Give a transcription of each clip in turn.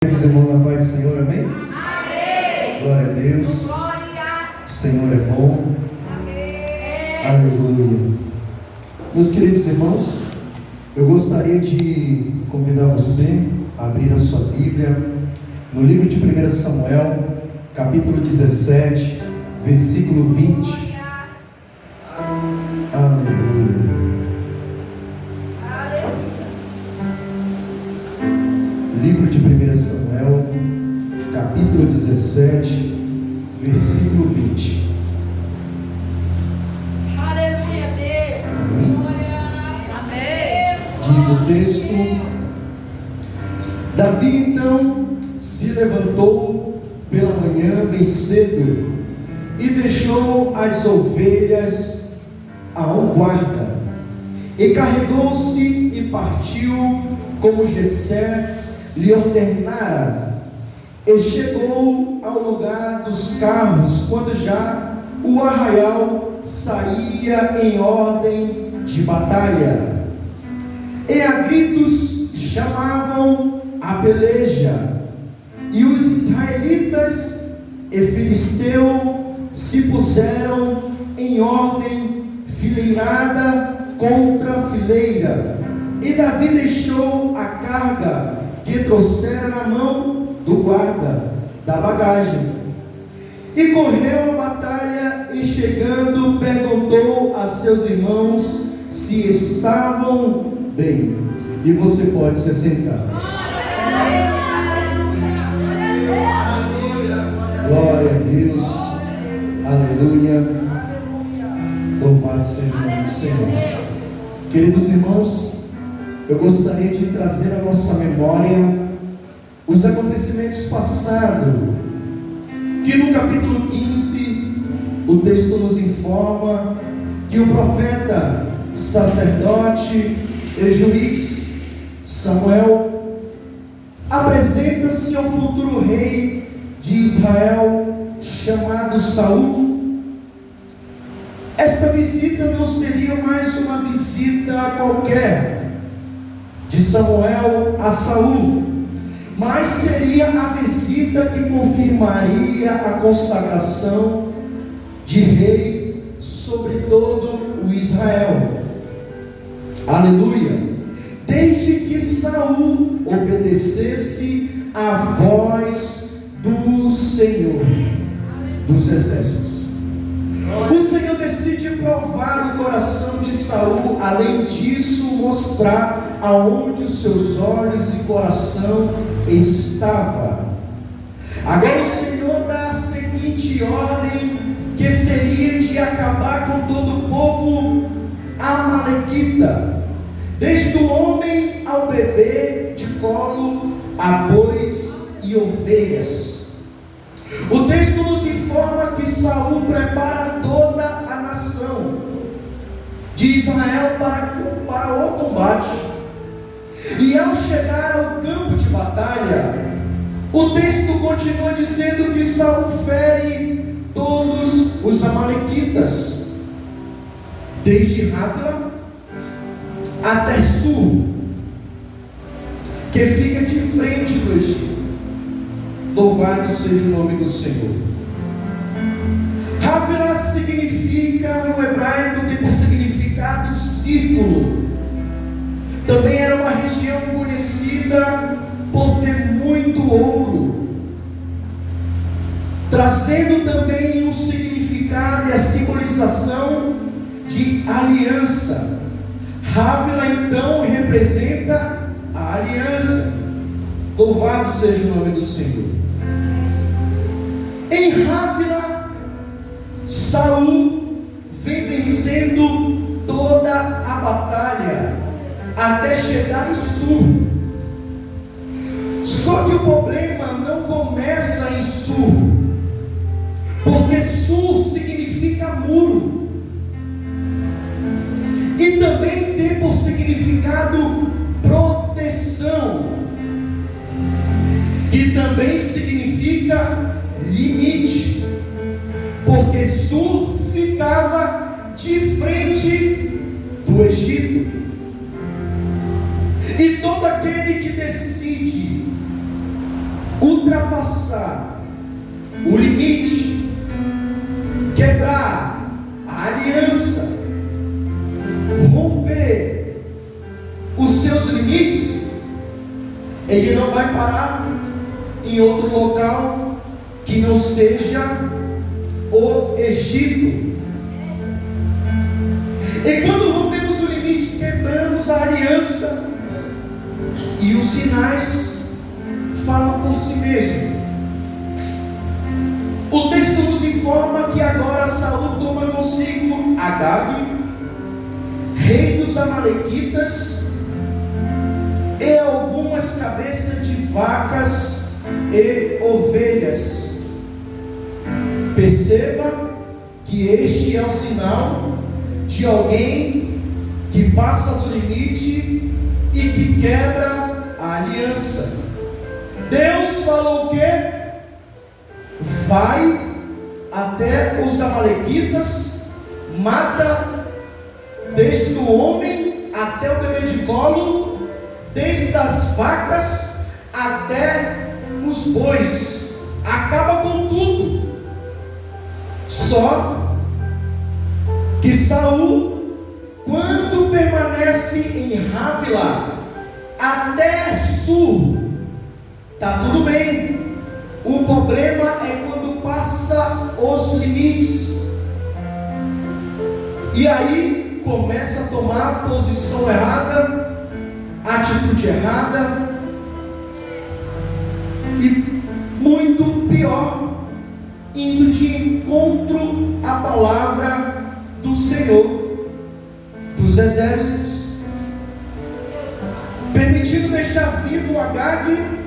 Irmão, na paz do Senhor, amém? Amém! Glória a Deus. Glória! O Senhor é bom. Amém! Aleluia. Meus queridos irmãos, eu gostaria de convidar você a abrir a sua Bíblia no livro de 1 Samuel, capítulo 17, versículo 20. Aleluia. Livro de 1 Samuel, capítulo 17, versículo 20. Aleluia, Deus! Amém! Diz o texto: Davi então se levantou pela manhã bem cedo e deixou as ovelhas a um guarda, e carregou-se e partiu como Jessé lhe ordenara, e chegou ao lugar dos carros quando já o arraial saía em ordem de batalha, e a gritos chamavam a peleja, e os israelitas e filisteu se puseram em ordem fileirada contra fileira, e Davi deixou a carga que trouxera na mão do guarda da bagagem, e correu a batalha, e chegando perguntou a seus irmãos se estavam bem. E você pode se sentar. Glória a Deus. Aleluia. Louvado seja o nome do Senhor. Queridos irmãos, eu gostaria de trazer à nossa memória os acontecimentos passados, que no capítulo 15 o texto nos informa que o profeta, sacerdote e juiz Samuel apresenta-se ao futuro rei de Israel, chamado Saul. Esta visita não seria mais uma visita qualquer de Samuel a Saul, mas seria a visita que confirmaria a consagração de rei sobre todo o Israel. Aleluia! Desde que Saul obedecesse à voz do Senhor dos exércitos. O Senhor decide provar o coração de Saul, além disso mostrar aonde os seus olhos e coração estavam. Agora o Senhor dá a seguinte ordem, que seria de acabar com todo o povo amalequita, desde o homem ao bebê de colo, a bois e ovelhas. O texto nos informa que Saul prepara toda a nação de Israel para o combate. E ao chegar ao campo de batalha, o texto continua dizendo que Saul fere todos os amalequitas, desde Havila até Sur, que fica de frente do Egito. Louvado seja o nome do Senhor. Havila significa, no hebraico, tem por significado círculo. Também era uma região conhecida por ter muito ouro, trazendo também um significado e a simbolização de aliança. Havila então representa a aliança. Louvado seja o nome do Senhor. Em Havila, Saul vem vencendo toda a batalha até chegar em Sur. Só que o problema não começa em Sur, porque Sur significa muro, e também tem por significado proteção, que também significa limite, porque Sur ficava de frente do Egito. E todo aquele que decide ultrapassar o limite, quebrar a aliança, romper os seus limites, ele não vai parar em outro local que não seja o Egito. E quando rompemos os limites, quebramos a aliança, e os sinais falam por si mesmo. O texto nos informa que agora Saul toma consigo Agag, rei dos amalequitas, e algumas cabeças de vacas e ovelhas. Perceba que este é o sinal de alguém que passa do limite e que quebra a aliança. Deus falou o quê? Vai até os amalequitas, mata desde o homem até o bebê de colo, desde as vacas até os bois, acaba com tudo. Só que Saul, quando permanece em Havila até Sur, está tudo bem. O problema é quando passa os limites, e aí começa a tomar posição errada, atitude errada, e muito pior, indo de encontro à palavra do Senhor dos exércitos, permitindo deixar vivo Agag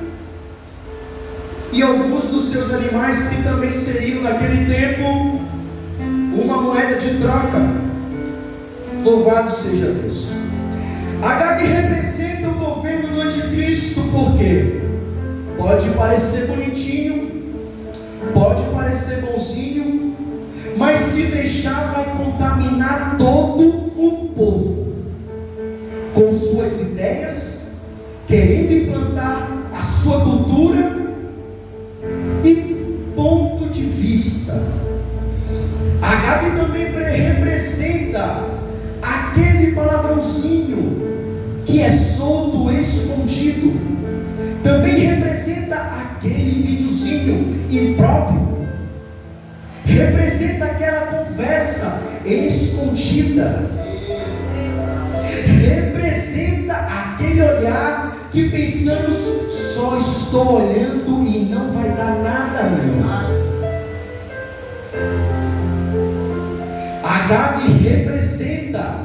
e alguns dos seus animais, que também seriam naquele tempo uma moeda de troca. Louvado seja Deus. Agag representa o governo do anticristo, porque pode parecer bonitinho, pode parecer bonzinho, mas se deixar vai contaminar todo o povo com suas ideias, querendo implantar a sua cultura e ponto de vista. Agag também representa aquele palavrãozinho que é solto, escondido. Também representa aquele videozinho impróprio. Representa aquela conversa escondida. Representa aquele olhar que pensamos, só estou olhando e não vai dar nada não. Agag representa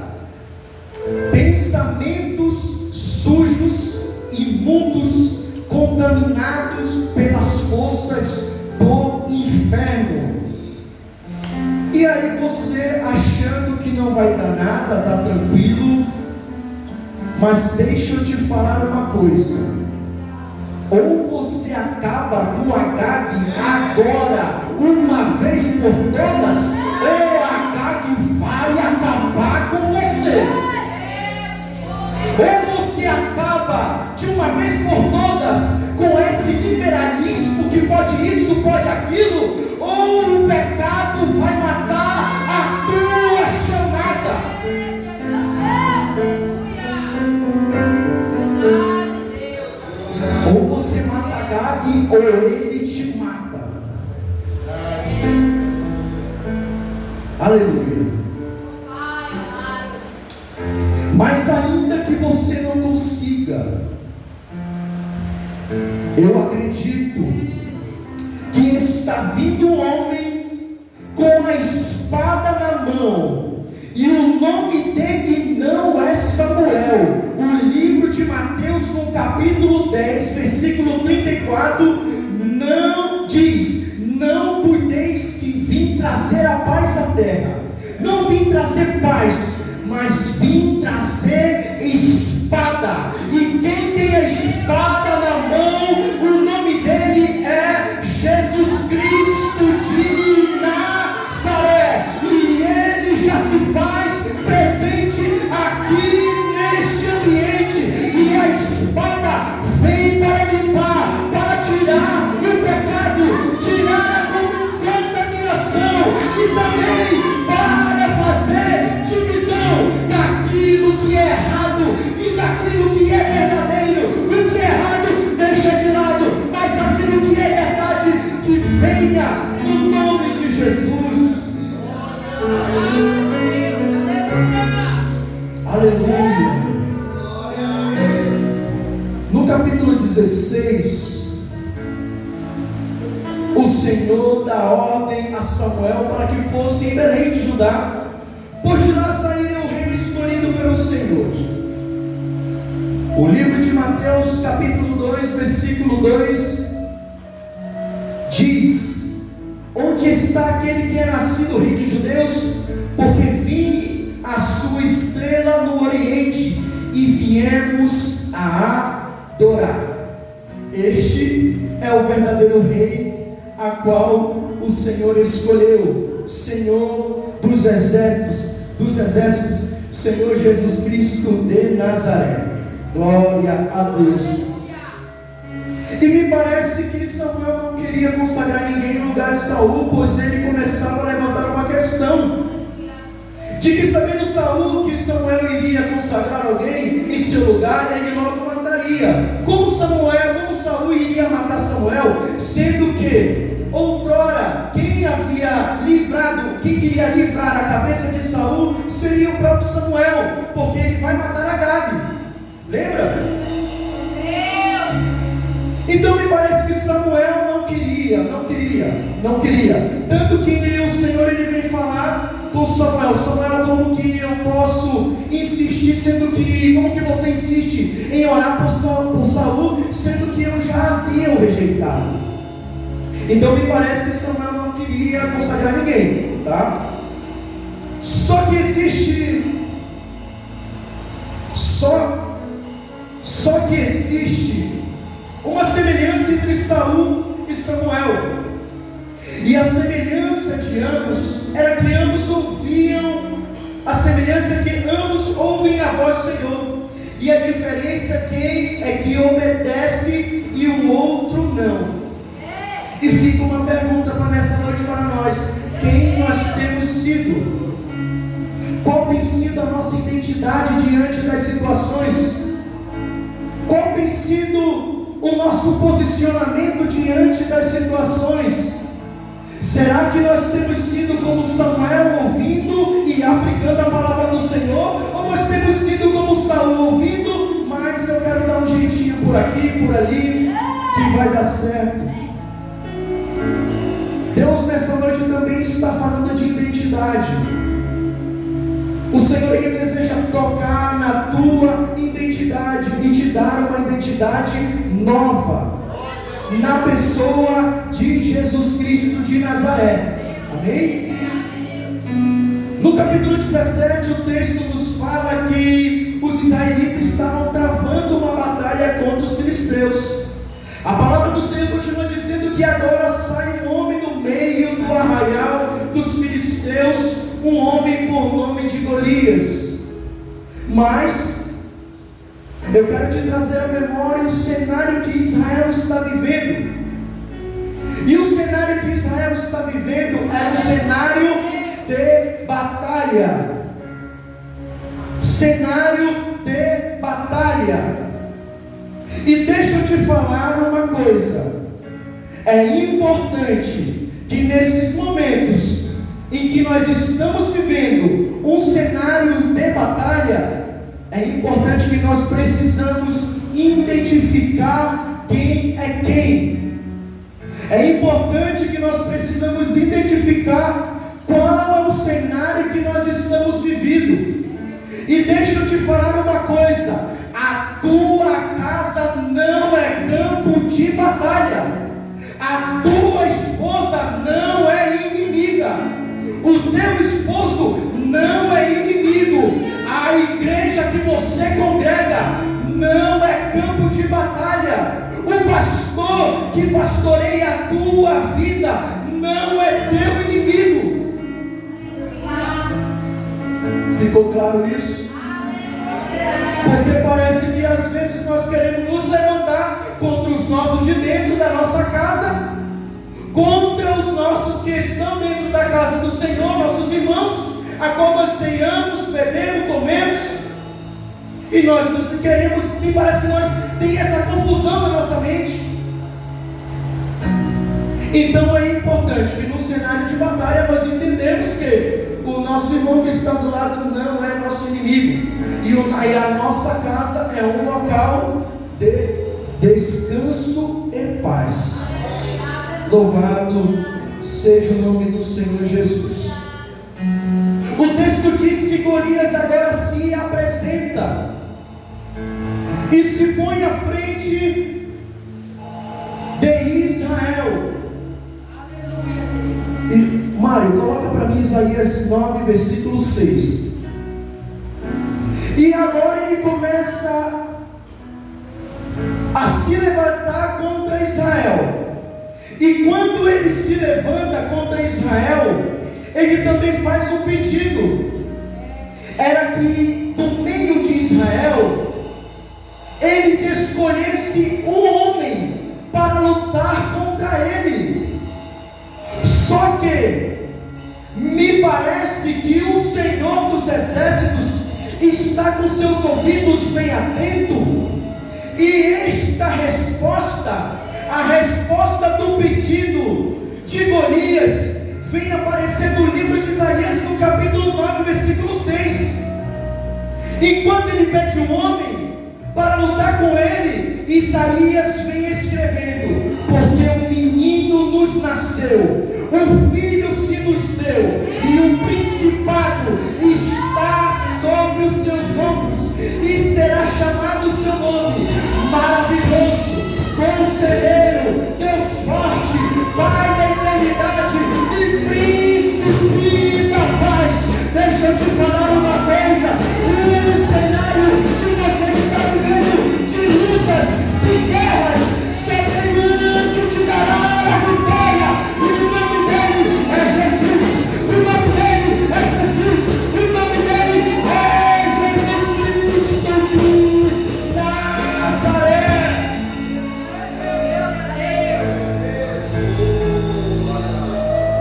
pensamentos sujos, imundos, contaminados pelas forças do inferno. E aí você achando que não vai dar nada, está tranquilo, mas deixa eu te falar uma coisa: ou você acaba com Agag agora, uma vez por todas, ou Agag vai acabar com você. Ou você acaba de uma vez por todas com esse liberalismo que pode isso, pode aquilo, ou o pecado vai matar a tua chamada. Ou você mata Agag, ou ele te mata. Aleluia. Mas ainda que você não consiga, eu acredito que está vindo um homem com a espada na mão, e o nome dele não é Samuel. O livro de Mateus, no capítulo 10, versículo 34, não diz: não cuideis que vim trazer a paz à terra. Não vim trazer paz, mas vim trazer espada. E quem tem a espada na mão, o nome dele é Jesus Cristo de Nazaré, e ele já se faz presente aqui neste ambiente. E a espada vem para limpar, para tirar Senhor dá ordem a Samuel para que fosse em Belém de Judá, por de lá sairia o rei escolhido pelo Senhor. O livro de Mateus, capítulo 2, versículo 2, diz: onde está aquele que é nascido rei de judeus? Porque vi a sua estrela no oriente e viemos a adorar. Este é o verdadeiro rei, a qual o Senhor escolheu, Senhor dos exércitos, Senhor Jesus Cristo de Nazaré. Glória a Deus. E me parece que Samuel não queria consagrar ninguém no lugar de Saul, pois ele começava a levantar uma questão de que, sabendo Saul que Samuel iria consagrar alguém em seu lugar, ele logo mataria. Como Saul iria matar Samuel, sendo que outrora quem queria livrar a cabeça de Saul seria o próprio Samuel, porque ele vai matar Agag. Lembra? Então me parece que Samuel não queria. Tanto que o Senhor ele vem falar com Samuel: como que eu posso insistir, como que você insiste em orar por Saul, sendo que eu já havia o rejeitado? Então me parece que Samuel não queria consagrar ninguém, tá? Só que existe uma semelhança entre Saul e Samuel. E a semelhança de ambos era que ambos ouviam, a semelhança é que ambos ouvem a voz do Senhor. E a diferença é que obedece e o outro não. E fica uma pergunta para nessa noite para nós: quem nós temos sido? Qual tem sido a nossa identidade diante das situações? Qual tem sido o nosso posicionamento diante das situações? Será que nós temos sido como Samuel, ouvindo e aplicando a palavra do Senhor? Ou nós temos sido como Saul, ouvindo, mas eu quero dar um jeitinho por aqui, por ali, que vai dar certo? Deus nessa noite também está falando de identidade. O Senhor ele deseja tocar na tua identidade e te dar uma identidade nova, na pessoa de Jesus Cristo de Nazaré. Amém? No capítulo 17 o texto nos fala que os israelitas estavam travando uma batalha contra os filisteus. A palavra do Senhor continua dizendo que agora sai um homem no meio do arraial dos filisteus, um homem por nome de Golias. Mas eu quero te trazer à memória o cenário que Israel está vivendo. E o cenário que Israel está vivendo é um cenário de batalha. Cenário de batalha. E deixa eu te falar uma coisa: é importante que nesses momentos em que nós estamos vivendo um cenário de batalha, é importante que nós precisamos identificar quem é quem. É importante que nós precisamos identificar qual é o cenário que nós estamos vivendo. E deixa eu te falar uma coisa: a tua casa não é campo de batalha. A tua esposa não é inimiga. O teu esposo não é inimigo. A igreja que você congrega não é campo de batalha. O pastor que pastoreia a tua vida não é teu inimigo. Ficou claro isso? Porque parece que às vezes nós queremos nos levantar contra os nossos de dentro da nossa casa, contra os nossos que estão dentro da casa do Senhor, nossos irmãos, a qual nós ceiamos, bebemos, comemos, e nós nos queremos, e parece que nós temos essa confusão na nossa mente. Então é importante que no cenário de batalha nós entendemos que o nosso irmão que está do lado não é nosso inimigo, e a nossa casa é um local de descanso e paz. Louvado seja o nome do Senhor Jesus. O texto diz que Golias agora se apresenta e se põe à frente de Israel. E Mário, coloca para mim Isaías 9, versículo 6. E agora ele começa a se levantar contra Israel. E quando ele se levanta contra Israel, ele também faz um pedido. Era que do meio de Israel eles escolhessem um homem para lutar contra ele. Só que me parece que o Senhor dos Exércitos está com seus ouvidos bem atentos, e esta resposta, a resposta do pedido de Golias, vem aparecer no livro de Isaías, no capítulo 9, versículo 6. Enquanto ele pede um homem para lutar com ele, Isaías vem escrevendo: porque um menino nos nasceu, um filho se nos deu, e um principado está sobre os seus ombros, e será chamado o seu nome maravilhoso, Conselheiro, Deus forte, Pai da eternidade e Príncipe da paz. Deixa eu te falar uma coisa: o cenário que você está vivendo, de lutas, de guerras, só tem um que te dará a vitória, e o nome dele é Jesus. O nome dele é Jesus. O nome dele é Jesus Cristo de Nazaré.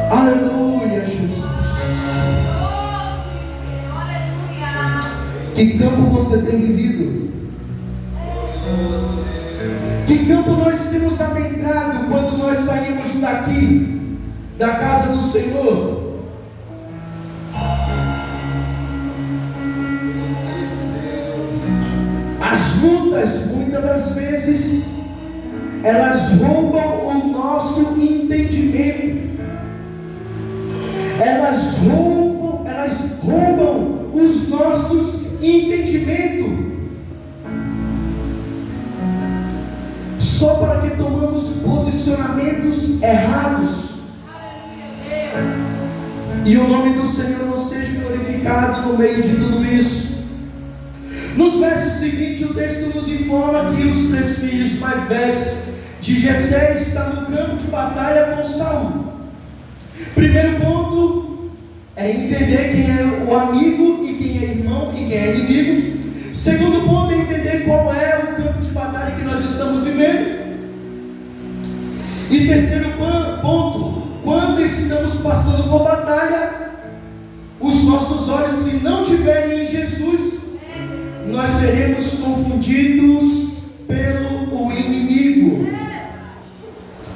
Aleluia, Jesus. Que campo você tem vivido? Que campo nós temos adentrado quando nós saímos daqui, da casa do Senhor? As lutas, muitas das vezes, elas roubam o nosso entendimento. Elas roubam os nossos entendimentos, só para que tomamos posicionamentos errados, e o nome do Senhor não seja glorificado no meio de tudo isso. Nos versos seguintes, o texto nos informa que os 3 filhos mais velhos de Jessé estão no campo de batalha com Saul. Primeiro ponto é entender quem é o amigo e quem é irmão e quem é inimigo. Segundo ponto é entender qual é o campo de batalha que nós estamos vivendo. E terceiro ponto, quando estamos passando por batalha, os nossos olhos, se não tiverem em Jesus, nós seremos confundidos pelo inimigo.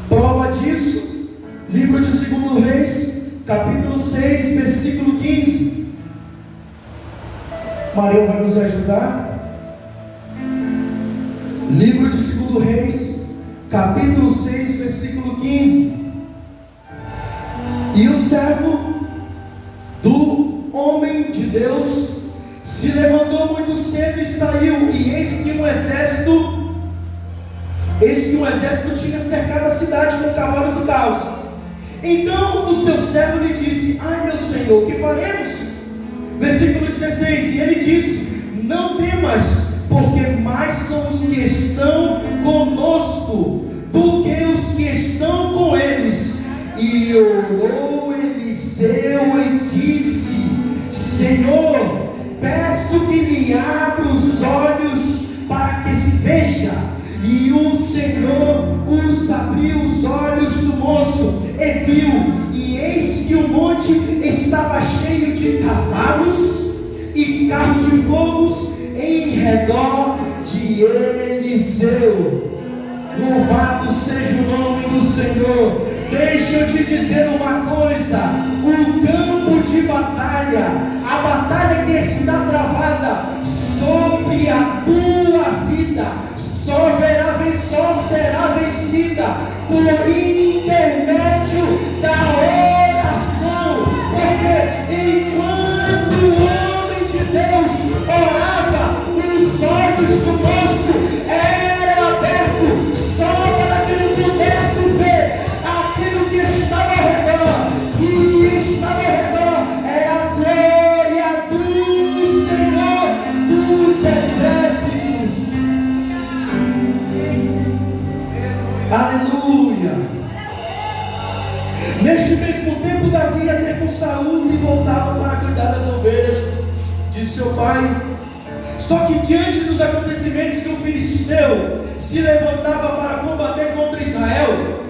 Prova disso, livro de 2 Reis, capítulo 6, versículo 15. Maria vai nos ajudar. Livro de 2 Reis, capítulo 6, versículo 15. E o servo do homem de Deus se levantou muito cedo e saiu, e eis que um exército tinha cercado a cidade com cavalos e carros. Então o seu servo lhe disse: ai meu senhor, o que faremos? Versículo 16, e ele disse: não temas, porque mais são os que estão conosco do que os que estão com eles. E orou Eliseu e disse: Senhor, peço que lhe abra os olhos para que se veja. E o Senhor os abriu os olhos do moço e viu, e eis que o monte estava cheio de cavalos e carros de fogo em redor de Eliseu. Louvado seja o nome do Senhor. Deixa eu te dizer uma coisa: o campo de batalha, a batalha que está travada sobre a tua vida, só será vencida por intermédio da oração, porque enquanto o homem de Deus orava, os olhos do moço eram abertos só para que ele pudesse ver aquilo que estava ao redor, e estava ao redor era a glória do Senhor dos exércitos. Aleluia. Neste mesmo tempo, Davi ia ter com Saul e voltava para cuidar das ovelhas de seu pai. Só que diante dos acontecimentos que o filisteu se levantava para combater contra Israel,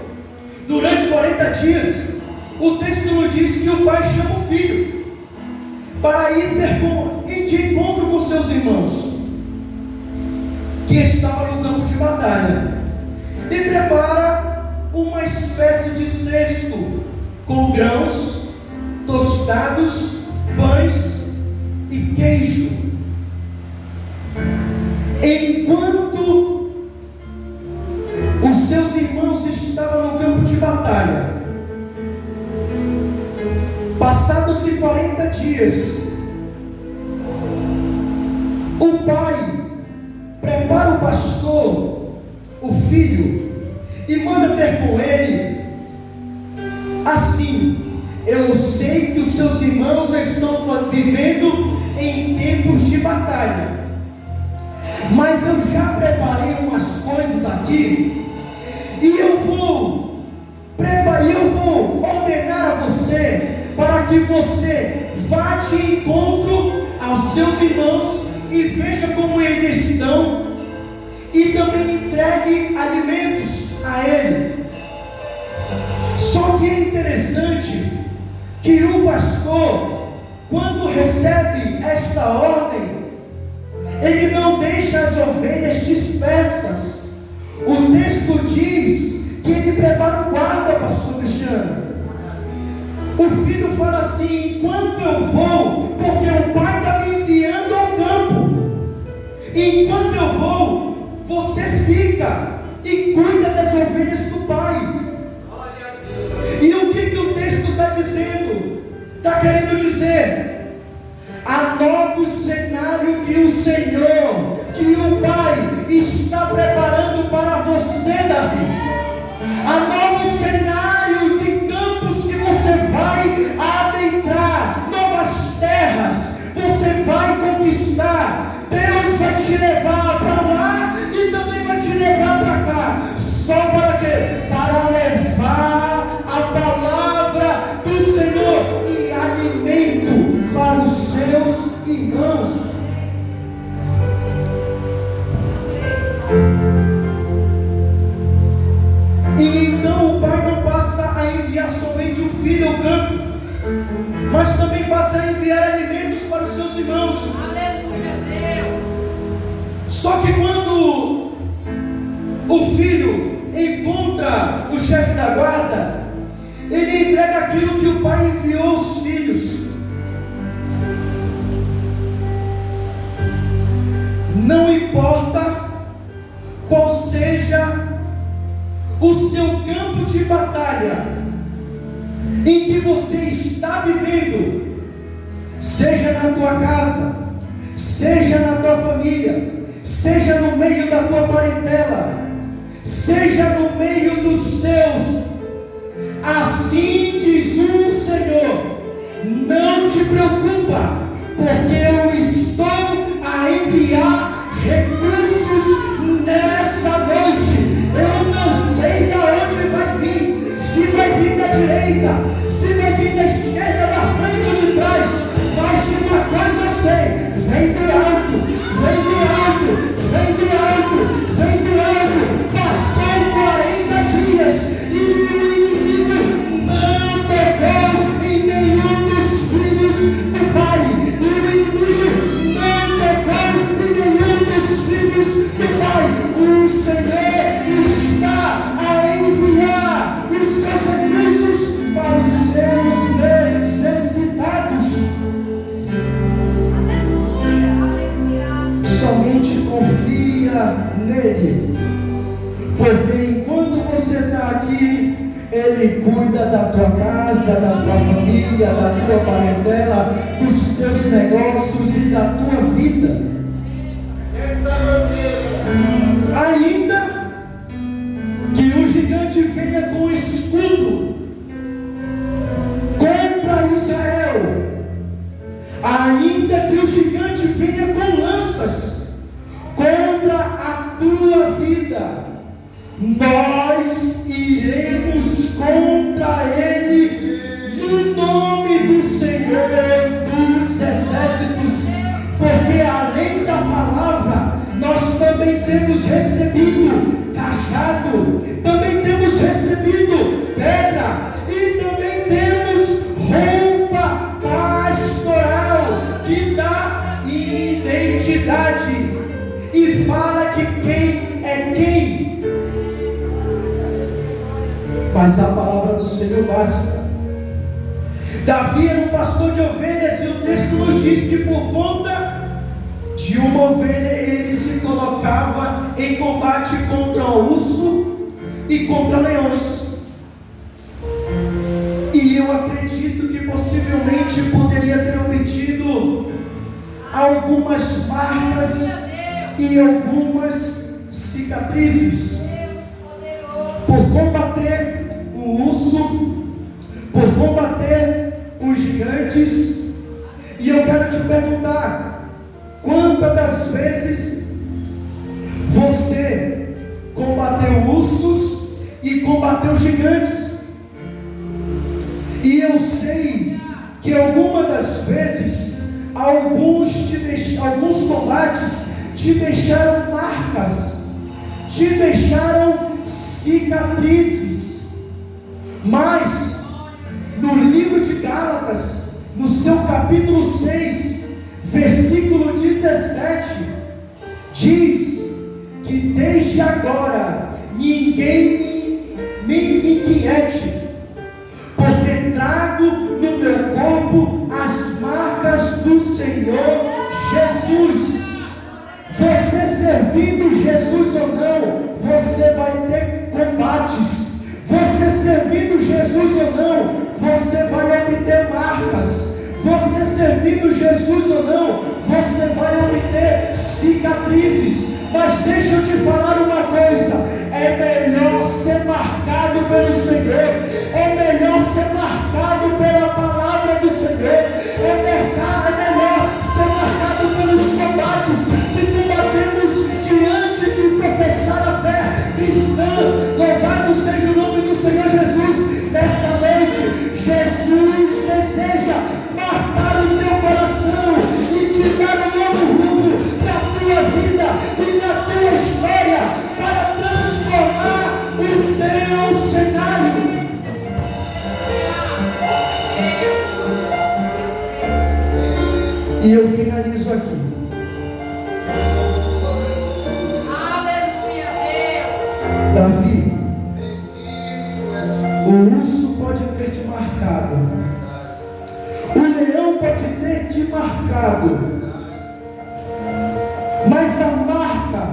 durante 40 dias, o texto nos diz que o pai chama o filho para ir de encontro com seus irmãos, que estavam no campo de batalha, e prepara uma espécie de cesto com grãos, tostados, pães e queijo. Enquanto os seus irmãos estavam no campo de batalha, passados-se 40 dias, o pai prepara o pastor, o filho, e manda ter com ele assim: eu sei que os seus irmãos estão vivendo em tempos de batalha, mas eu já preparei umas coisas aqui, e eu vou ordenar a você para que você vá de encontro aos seus irmãos e veja como eles estão, e também entregue alimentos a ele. Só que é interessante que o pastor, quando recebe esta ordem, ele não deixa as ovelhas dispersas. O texto diz que ele prepara o guarda, pastor Cristiano. O filho fala assim: enquanto eu vou, porque o pai está me enviando ao campo, enquanto eu vou, você fica e cuida das ovelhas do pai. E o que o texto está dizendo? Está querendo dizer: há novo cenário que o Senhor, que o Pai está preparando para você, Davi. Há novos cenários e campos que você vai adentrar, novas terras você vai conquistar. Deus vai te levar para lá e também vai te levar para cá. Só para quê? Para levar a palavra do Senhor e alimento para os seus irmãos. E então o pai não passa a enviar somente o filho ao campo, mas também passa a enviar alimentos para os seus irmãos. Aleluia, Deus. Só que quando o filho encontra o chefe da guarda, ele entrega aquilo que o pai enviou aos filhos. Não importa qual seja o seu campo de batalha em que você está vivendo, seja na tua casa, seja na tua família, seja no meio da tua parentela, seja no meio dos teus, assim diz o Senhor: não te preocupa, porque eu estou a enviar recursos nessa noite. Eu não sei de onde vai vir, se vai vir da direita, se vai vir da esquerda, da frente ou de trás, mas de uma coisa eu sei: vem do alto, vem do alto, vem do alto, vem do alto. Passou 40 dias e o inimigo não pegou em nenhum dos filhos do pai, e o inimigo não pegou em nenhum dos filhos do pai. O Senhor está a enviar os seus anúncios para os Ele cuida da tua casa, da tua família, da tua parentela, dos teus negócios e da tua vida. Ainda que o gigante venha com escudo contra Israel, ainda que o gigante venha com lanças contra a tua vida, nós iremos contra ele no nome do Senhor dos Exércitos, porque além da palavra, nós também temos recebido cajado, também temos recebido pedra e também temos roupa pastoral que dá identidade e fala de quem é quem. Mas a palavra do Senhor basta. Davi era um pastor de ovelhas e o texto nos diz que por conta de uma ovelha ele se colocava em combate contra o urso e contra leões. E eu acredito que possivelmente poderia ter obtido algumas marcas e algumas cicatrizes por combater o urso, por combater os gigantes. E eu quero te perguntar: quantas das vezes você combateu ursos e combateu gigantes? E eu sei que algumas das vezes alguns combates te deixaram marcas, te deixaram cicatrizes. Mas no livro de Gálatas, no seu capítulo 6, versículo 17, diz que desde agora ninguém me inquiete, porque trago no meu corpo as marcas do Senhor Jesus. Você servindo Jesus ou não, você vai ter combates. Você servindo Jesus ou não, você vai obter marcas. Você servindo Jesus ou não, você vai obter cicatrizes. Mas deixa eu te falar uma coisa: é melhor ser marcado pelo Senhor, é melhor ser marcado pela palavra do Senhor, é melhor ser marcado pelos combates que combatemos diante de professar a fé cristã. Louvado seja o nome do Senhor Jesus. Nessa noite, Jesus deseja marcar o teu coração e te dar um novo rumo na tua vida e na tua história, para transformar o teu cenário. E eu finalizo aqui. Aleluia, Deus. Davi, o urso pode ter te marcado, o leão pode ter te marcado, mas a marca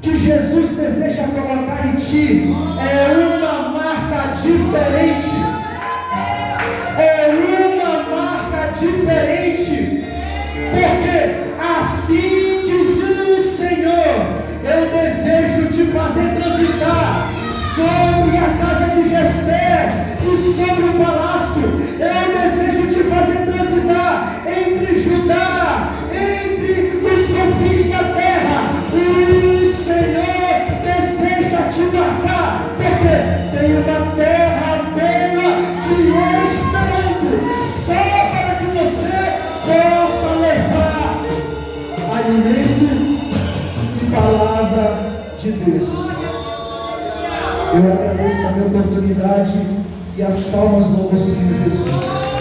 que Jesus deseja colocar em ti é uma marca diferente. É uma marca diferente, porque assim diz o Senhor: eu desejo te fazer transitar sobre a casa de Jessé e sobre o palácio. Eu desejo te fazer transitar entre Judá, entre os confins da terra. O Senhor deseja te marcar, porque tem uma terra boa te esperando, só para que você possa levar alimento e palavra de Deus. Eu agradeço a minha oportunidade e as palmas louvam o Senhor Jesus.